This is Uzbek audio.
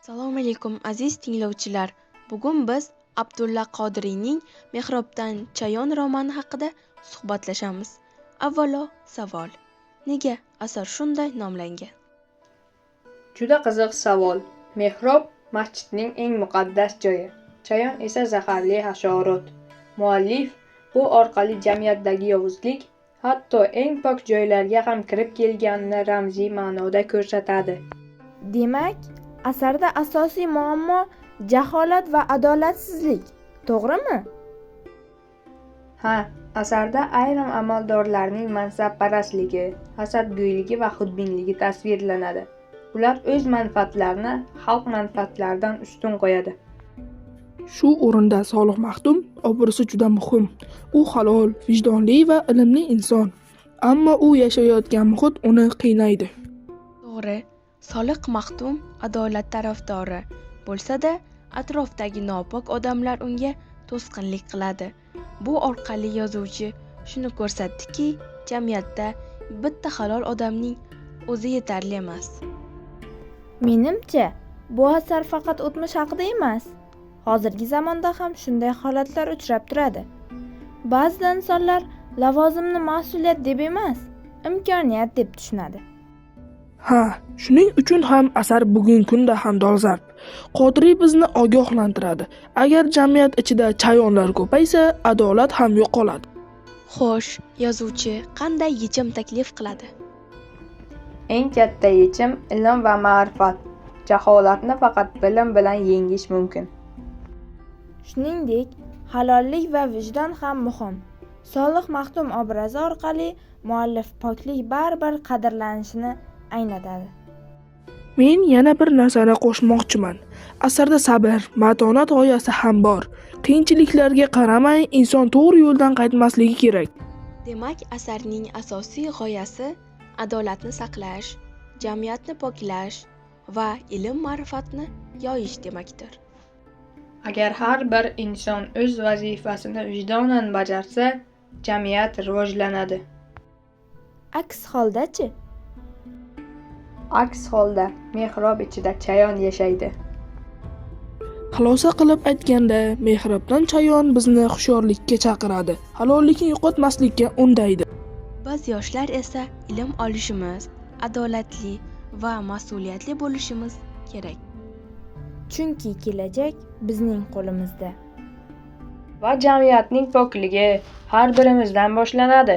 Assalomu alaykum aziz tinglovchilar. Bugun biz Abdulla Qodiriyning Mehrobdan chayon romani haqida suhbatlashamiz. Avvalo savol. Nega asar shunday nomlangan? Juda qiziq savol. Mehrob masjidning eng muqaddas joyi, chayon esa zaharli hasharot. Muallif bu orqali jamiyatdagi yovuzlik, hatto eng pok joylarga ham kirib kelganini ramziy ma'noda ko'rsatadi. Demak, asarda asosiy muammo jaholat va adolatsizlik, to'g'rimi? Ha, asarda ayrim amaldorlarning mansabparastligi, hasadgo'yligi va xudbinligi tasvirlanadi. Ular o'z manfaatlarini xalq manfaatlaridan ustun qo'yadi. Shu o'rinda Solih Maxdum obro'si juda muhim. U halol, vijdonli va ilmli inson. Ammo u yashayotgan muhit uni qiynaydi. To'g'ri, Solih Maxdum adolat tarafdori bo'lsa-da, atrofdagi nopok odamlar unga to'sqinlik qiladi. Bu orqali yozuvchi shuni ko'rsatdiki, jamiyatda bitta halol odamning o'zi yetarli emas. Menimcha, bu asar faqat o'tmish haqida emas, hozirgi zamonda ham shunday holatlar uchrab turadi. Ba'zida insonlar lavozimni mas'uliyat deb emas, imkoniyat deb tushunadi. Ha, shuning uchun ham asar bugungi kunda ham dolzarb. Qodiriy bizni ogohlantiradi. Agar jamiyat ichida chayonlar ko'paysa, adolat ham yo'qoladi. Xo'sh, yozuvchi qanday yechim taklif qiladi? Eng katta yechim ilm va ma'rifat. Jaholatni faqat bilim bilan yengish mumkin. Shuningdek, halollik va vijdon ham muhim. Solih Maxdum obrazi orqali muallif poklik baribir qadrlanishini anglatadi. Men yana bir narsani qo'shmoqchiman. Asarda sabr, matonat g'oyasi ham bor. Qiyinchiliklarga qaramay, inson to'g'ri yo'ldan qaytmasligi kerak. Demak, asarning asosiy g'oyasi adolatni saqlash, jamiyatni poklash va ilm-ma'rifatni yoyish demakdir. Agar har bir inson o'z vazifasini vijdonan bajarsa, jamiyat rivojlanadi. Aks holdachi? Aks holda mehrob ichida chayon yashaydi. Xulosa qilib aytganda, mehrobdan chayon bizni hushyorlikka chaqiradi, halollikni yo'qotmaslikka undaydi. Biz yoshlar esa ilm olishimiz, adolatli va mas'uliyatli bo'lishimiz kerak. Chunki kelajak bizning qo'limizda. Va jamiyatning pokligi har birimizdan boshlanadi.